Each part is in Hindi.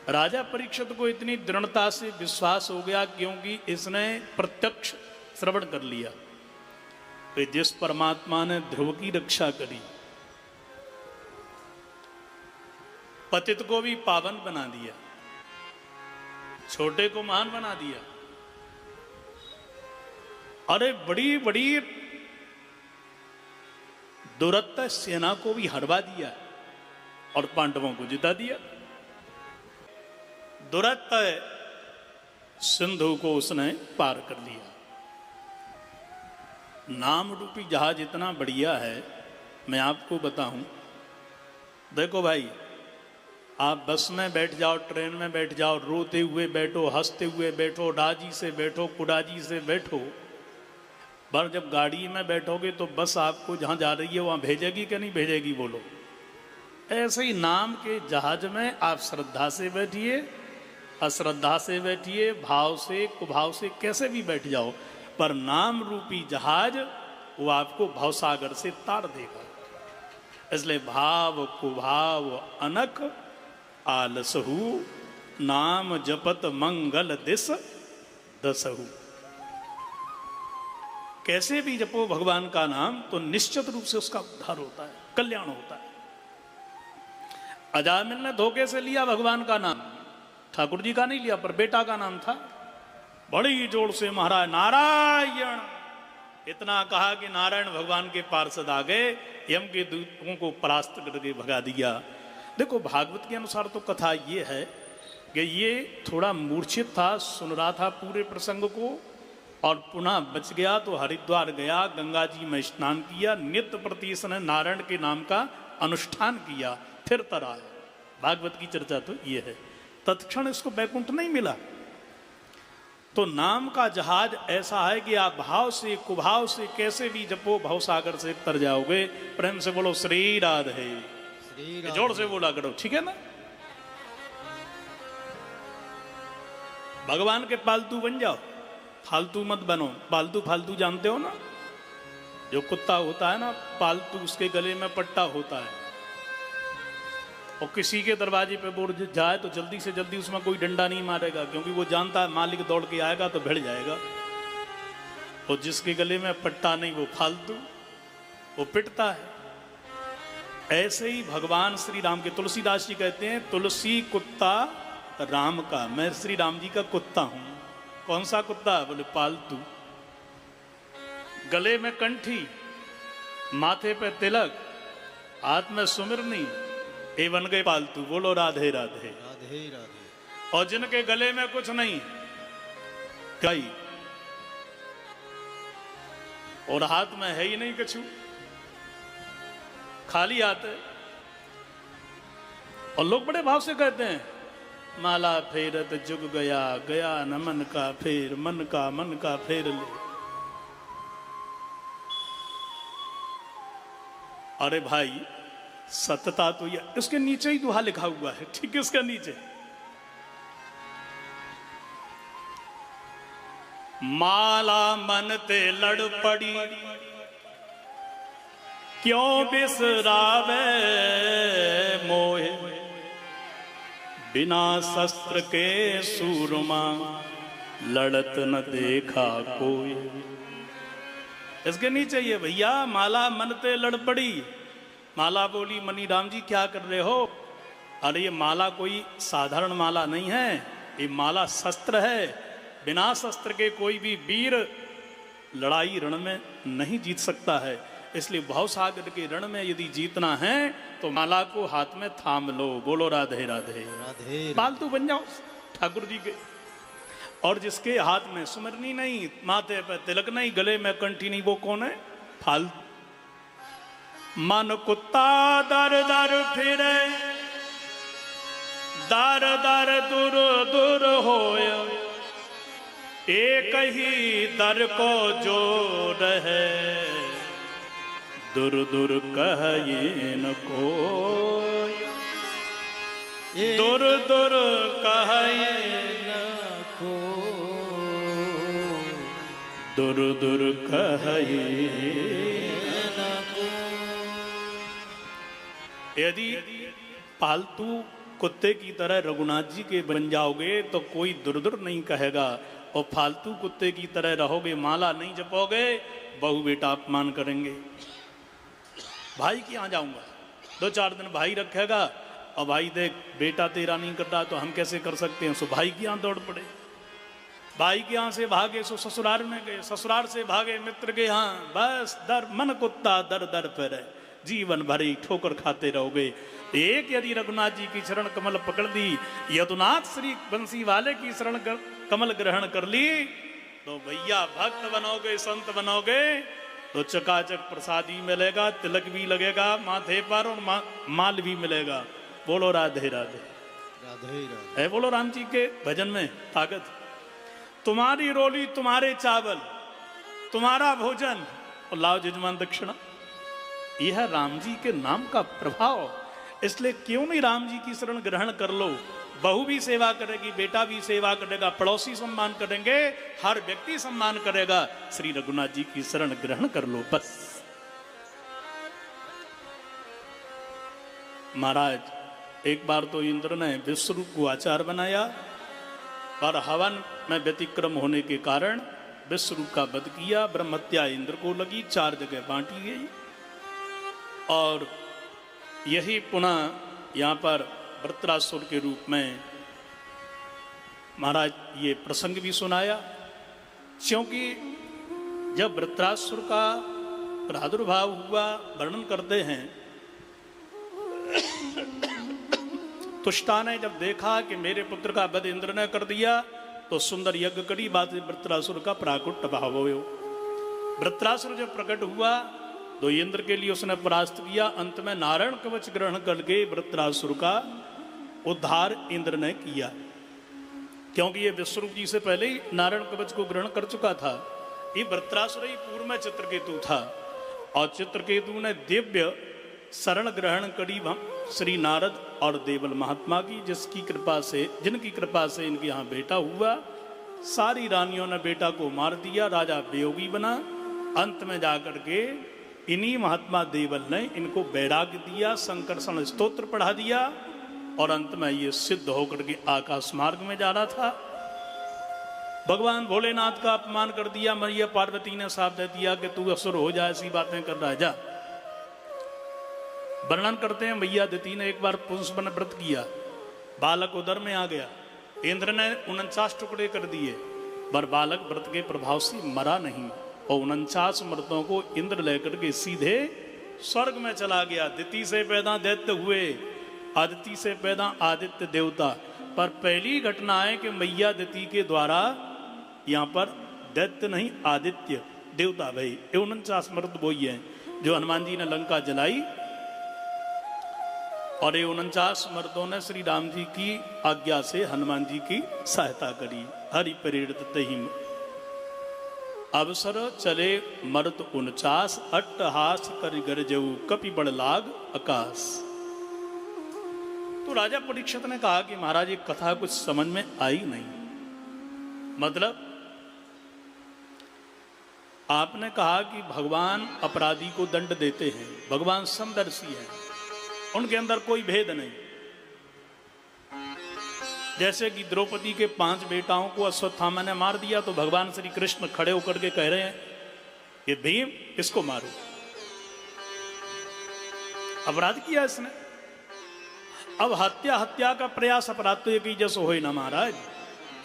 राजा परीक्षित को इतनी दृढ़ता से विश्वास हो गया क्योंकि इसने प्रत्यक्ष श्रवण कर लिया कि जिस परमात्मा ने ध्रुव की रक्षा करी, पतित को भी पावन बना दिया, छोटे को महान बना दिया, अरे बड़ी बड़ी दुरत्त सेना को भी हरवा दिया और पांडवों को जिता दिया। दुरत्त सिंधु को उसने पार कर लिया। नाम रूपी जहाज इतना बढ़िया है, मैं आपको बताऊं। देखो भाई, आप बस में बैठ जाओ, ट्रेन में बैठ जाओ, रोते हुए बैठो, हंसते हुए बैठो, डाजी से बैठो, कुडाजी से बैठो, पर जब गाड़ी में बैठोगे तो बस आपको जहां जा रही है वहां भेजेगी कि नहीं भेजेगी? बोलो। ऐसे ही नाम के जहाज में आप श्रद्धा से बैठिए, अश्रद्धा से बैठिए, भाव से कुभाव से कैसे भी बैठ जाओ, पर नाम रूपी जहाज वो आपको भवसागर से तार देगा। इसलिए भाव कुभाव अनक आलसहु, नाम जपत मंगल दिस दसहु। कैसे भी जपो भगवान का नाम तो निश्चित रूप से उसका उद्धार होता है, कल्याण होता है। अजामिल ने धोखे से लिया भगवान का नाम, ठाकुर जी का नहीं लिया पर बेटा का नाम था, बड़ी जोर से महाराज नारायण इतना कहा कि नारायण भगवान के पार्षद आ गए, यम के दूतों को परास्त करके भगा दिया। देखो भागवत के अनुसार तो कथा ये है कि ये थोड़ा मूर्छित था, सुन रहा था पूरे प्रसंग को और पुनः बच गया तो हरिद्वार गया, गंगा जी में स्नान किया, नित्य प्रति इसने नारायण के नाम का अनुष्ठान किया, फिर तरा है। भागवत की चर्चा तो ये है। तत्क्षण इसको वैकुंठ नहीं मिला। तो नाम का जहाज ऐसा है कि आप भाव से कुभाव से कैसे भी जपो भवसागर से तर जाओगे। प्रेम से बोलो श्री राधे, जोर से बोला करो, ठीक है ना। भगवान के पालतू बन जाओ, फालतू मत बनो। पालतू फालतू जानते हो ना, जो कुत्ता होता है ना पालतू, उसके गले में पट्टा होता है और किसी के दरवाजे पे बोर्ड जाए तो जल्दी से जल्दी उसमें कोई डंडा नहीं मारेगा, क्योंकि वो जानता है मालिक दौड़ के आएगा तो भिड़ जाएगा। और जिसके गले में पट्टा नहीं वो फालतू, वो पिटता है। ऐसे ही भगवान श्री राम के, तुलसीदास जी कहते हैं तुलसी कुत्ता राम का, मैं श्री राम जी का कुत्ता हूं। कौन सा कुत्ता? बोले पालतू। गले में कंठी, माथे पे तिलक, हाथ में सुमिरनी, ये बन गए पालतू। बोलो राधे राधे राधे राधे। और जिनके गले में कुछ नहीं, कई और हाथ में है ही नहीं कछु, खाली हाथ है, और लोग बड़े भाव से कहते हैं माला फेरत जुग गया, गया न मन का फेर, मन का फेर ले। अरे भाई सतता तो ये इसके नीचे ही दुहा लिखा हुआ है, ठीक है, इसका नीचे माला मन ते लड़ पड़ी, क्यों बिसरावे मोहे, बिना शस्त्र के सूरमा लड़त न देखा कोई। इसके नीचे ये भैया माला मन ते लड़ पड़ी। माला बोली मनी राम जी क्या कर रहे हो? अरे ये माला कोई साधारण माला नहीं है, ये माला शस्त्र है। बिना शस्त्र के कोई भी वीर लड़ाई रण में नहीं जीत सकता है। इसलिए भवसागर के रण में यदि जीतना है तो माला को हाथ में थाम लो। बोलो राधे राधे राधे। पालतू बन जाओ ठाकुर जी के। और जिसके हाथ में सुमरनी नहीं, माथे पे तिलक नहीं, गले में कंठी नहीं, वो कौन है? फालतू। मन कुत्ता दर दर फिरे, दर दर दूर दूर होय, एक ही दर को जो रहे, दूर दूर कहे न कोई, दूर दूर कहे न कोई, दूर दूर कहे न कोई। यदि पालतू कुत्ते की तरह रघुनाथ जी के बन जाओगे तो कोई दुर्दुर नहीं कहेगा, और फालतू कुत्ते की तरह रहोगे, माला नहीं जपोगे, बहू बेटा अपमान करेंगे। भाई के यहाँ जाऊंगा, 2-4 दिन भाई रखेगा, और भाई देख बेटा तेरा नहीं कर रहा तो हम कैसे कर सकते हैं, सो भाई के यहाँ दौड़ पड़े। भाई के यहाँ से भागे सो ससुराल में गए, ससुराल से भागे मित्र के यहाँ, बस दर मन कुत्ता दर दर पर है, जीवन भरी ठोकर खाते रहोगे। एक यदि रघुनाथ जी की शरण कमल पकड़ दी, यदुनाथ श्री बंसी वाले की शरण कमल ग्रहण कर ली, तो भैया भक्त बनोगे, संत बनोगे, तो चकाचक प्रसादी मिलेगा, तिलक भी लगेगा माथे पर, और माल भी मिलेगा। बोलो राधे राधे, राधे राधे। है बोलो राम जी के भजन में ताकत। तुम्हारी रोली तुम्हारे चावल, तुम्हारा भोजन, और लाओ जजमान दक्षिणा। यह है राम जी के नाम का प्रभाव। इसलिए क्यों नहीं राम जी की शरण ग्रहण कर लो। बहू भी सेवा करेगी, बेटा भी सेवा करेगा, पड़ोसी सम्मान करेंगे, हर व्यक्ति सम्मान करेगा। श्री रघुनाथ जी की शरण ग्रहण कर लो बस। महाराज एक बार तो इंद्र ने विश्वरूप को आचार्य बनाया, और हवन में व्यतिक्रम होने के कारण विश्वरूप का वध किया। ब्रह्महत्या इंद्र को लगी, 4 जगह बांटी गई। और यही पुनः यहाँ पर वृत्रासुर के रूप में महाराज ये प्रसंग भी सुनाया, क्योंकि जब वृत्रासुर का प्रादुर्भाव हुआ, वर्णन करते हैं, तुष्टा ने जब देखा कि मेरे पुत्र का वध इंद्र ने कर दिया, तो सुंदर यज्ञ करी, बात वृत्रासुर का प्राकुट भाव हो। वृत्रासुर जब प्रकट हुआ तो इंद्र के लिए उसने परास्त किया। अंत में नारायण कवच ग्रहण करके वृत्रासुर का उद्धार इंद्र ने किया, क्योंकि ये विश्वरूप जी से पहले ही नारायण कवच को ग्रहण कर चुका था। ये वृत्रासुर ही पूर्व में चित्रकेतु था, और चित्रकेतु ने दिव्य शरण ग्रहण करी श्री नारद और देवल महात्मा की, जिनकी कृपा से इनके यहाँ बेटा हुआ। सारी रानियों ने बेटा को मार दिया, राजा वियोगी बना। अंत में जाकर के इन्हीं महात्मा देवल ने इनको वैराग्य दिया, संकर्षण स्तोत्र पढ़ा दिया, और अंत में ये सिद्ध होकर के आकाश मार्ग में जा रहा था। भगवान भोलेनाथ का अपमान कर दिया। मैया पार्वती ने साफ दे दिया कि तू असुर हो जा, ऐसी बातें कर रहा है, जा। वर्णन करते हैं मैया दिति ने एक बार पुंसवन व्रत किया, बालक उदर में आ गया। इंद्र ने 49 टुकड़े कर दिए, पर बालक व्रत के प्रभाव से मरा नहीं, और 49 मृतों को इंद्र लेकर के सीधे स्वर्ग में चला गया। दिति से पैदा दैत्य हुए, आदित्य से पैदा आदित्य देवता। पर पहली घटना है कि मैया दिति के द्वारा यहाँ पर दैत्य नहीं आदित्य देवता भाई। 49 मृत वही है जो हनुमान जी ने लंका जलाई, और ये 49 मर्दों ने श्री राम जी की आज्ञा से हनुमान जी की सहायता करी। हरि प्रेरित तही अवसर चले मर्द 49, अट्टहास कर गरजऊ कपि बड़ लाग आकाश। तो राजा परीक्षित ने कहा कि महाराज ये कथा कुछ समझ में आई नहीं। मतलब आपने कहा कि भगवान अपराधी को दंड देते हैं, भगवान समदर्शी हैं, उनके अंदर कोई भेद नहीं। जैसे कि द्रौपदी के 5 बेटाओं को अश्वत्थामा ने मार दिया, तो भगवान श्री कृष्ण खड़े होकर के कह रहे हैं कि भीम इसको मारो, अपराध किया इसने। अब हत्या का प्रयास अपराध तो एक ही जैसे हो ही ना महाराज।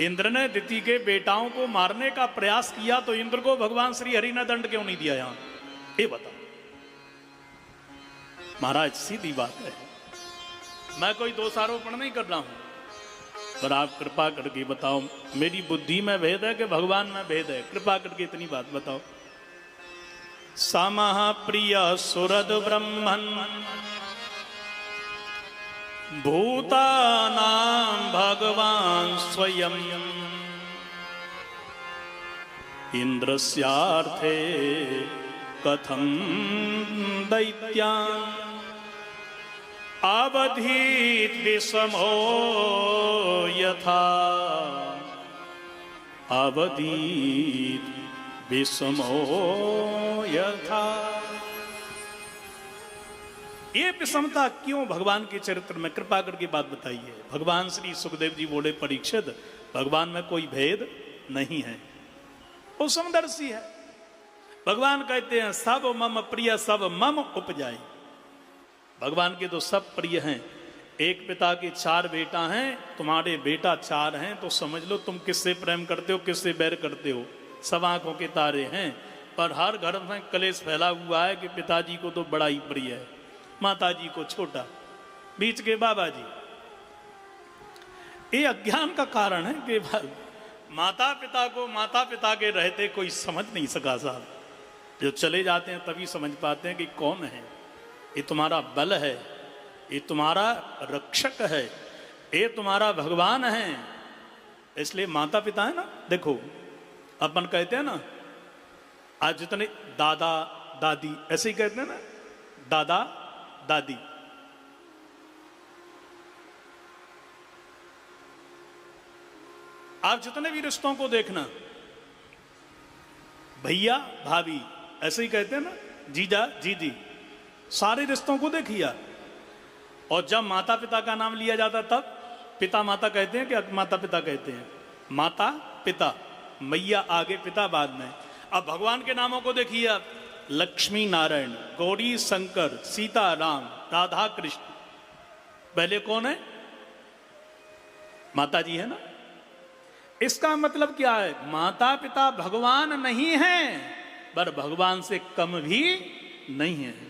इंद्र ने दिति के बेटाओं को मारने का प्रयास किया, तो इंद्र को भगवान श्री हरि ने दंड क्यों नहीं दिया? यहां ये बताओ महाराज, सीधी बात है। मैं कोई दोषारोपण नहीं कर रहा हूं, पर आप कृपा करके बताओ, मेरी बुद्धि में भेद है कि भगवान में भेद है? कृपा करके इतनी बात बताओ। समः प्रिय सुरद ब्रह्मन् भूतानां भगवान स्वयं इंद्रस्यार्थे कथं दैत्यान् अवधीत विषमो यथा अवधीत विषमो यथा। ये विषमता क्यों भगवान के चरित्र में, कृपा करके बात बताइए। भगवान श्री सुखदेव जी बोले, परीक्षित भगवान में कोई भेद नहीं है, वो समदर्शी है। भगवान कहते हैं सब मम प्रिय सब मम उपजाई। भगवान के तो सब प्रिय हैं। एक पिता के 4 बेटा हैं, तुम्हारे बेटा 4 हैं, तो समझ लो तुम किससे प्रेम करते हो, किससे बैर करते हो। सब आंखों के तारे हैं, पर हर घर में कलेश फैला हुआ है कि पिताजी को तो बड़ा ही प्रिय है, माताजी को छोटा, बीच के बाबा जी। ये अज्ञान का कारण है कि माता पिता को माता पिता के रहते कोई समझ नहीं सका साहब। जो चले जाते हैं तभी समझ पाते हैं कि कौन है। ये तुम्हारा बल है, ये तुम्हारा रक्षक है, ये तुम्हारा भगवान है। इसलिए माता पिता है ना, देखो अपन कहते हैं ना, आज जितने दादा दादी ऐसे ही कहते हैं ना, दादा दादी। आप जितने भी रिश्तों को देखना, भैया भाभी ऐसे ही कहते हैं ना, जीजा जीजी, सारे रिश्तों को देखिए। और जब माता पिता का नाम लिया जाता तब पिता माता कहते हैं कि माता पिता कहते हैं, माता पिता, मैया आगे पिता बाद में। अब भगवान के नामों को देखिए आप, लक्ष्मी नारायण, गौरी शंकर, सीता राम, राधा कृष्ण, पहले कौन है? माता जी है ना। इसका मतलब क्या है? माता पिता भगवान नहीं है, पर भगवान से कम भी नहीं है।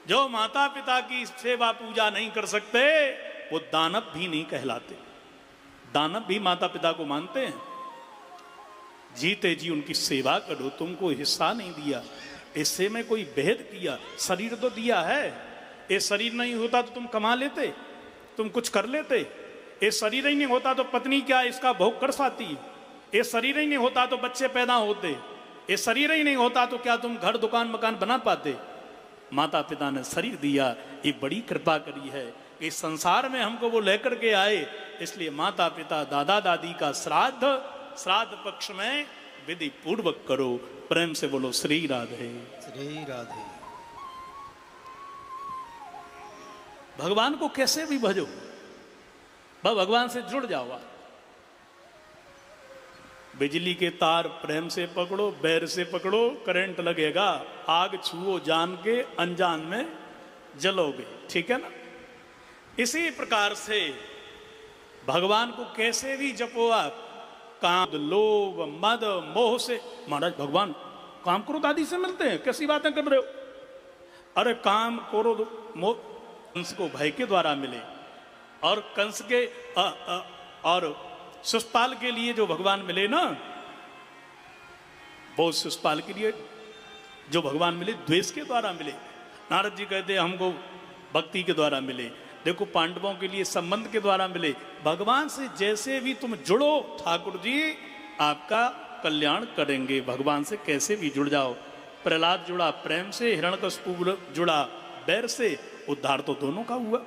जो माता पिता की सेवा पूजा नहीं कर सकते वो दानव भी नहीं कहलाते। दानव भी माता पिता को मानते हैं। जीते जी उनकी सेवा करो, तुमको हिस्सा नहीं दिया, इससे में कोई भेद किया, शरीर तो दिया है। ये शरीर नहीं होता तो तुम कमा लेते, तुम कुछ कर लेते। ये शरीर ही नहीं होता तो पत्नी क्या इसका भोग कर पाती। ये शरीर ही नहीं होता तो बच्चे पैदा होते। ये शरीर ही नहीं होता तो क्या तुम घर दुकान मकान बना पाते। माता पिता ने शरीर दिया, ये बड़ी कृपा करी है। इस संसार में हमको वो लेकर के आए, इसलिए माता पिता दादा दादी का श्राद्ध पक्ष में विधि पूर्वक करो। प्रेम से बोलो श्री राधे श्री राधे। भगवान को कैसे भी भजो, भगवान से जुड़ जाओ। बिजली के तार प्रेम से पकड़ो, बैर से पकड़ो, करंट लगेगा। आग छुओ जान के, अनजान में जलोगे। ठीक है ना। इसी प्रकार से भगवान को कैसे भी जपो आप, काम लोभ मद मोह से। महाराज भगवान काम क्रोध आदि से मिलते हैं, कैसी बातें कर रहे हो? अरे काम क्रोध मोह कंस को भय के द्वारा मिले, और कंस के और शिशुपाल के लिए जो भगवान मिले ना, वो शिशुपाल के लिए जो भगवान मिले द्वेष के द्वारा मिले। नारद जी कहते हैं हमको भक्ति के द्वारा मिले। देखो पांडवों के लिए संबंध के द्वारा मिले। भगवान से जैसे भी तुम जुड़ो, ठाकुर जी आपका कल्याण करेंगे। भगवान से कैसे भी जुड़ जाओ। प्रहलाद जुड़ा प्रेम से, हिरण्यकशिपु जुड़ा बैर से, उद्धार तो दोनों का हुआ।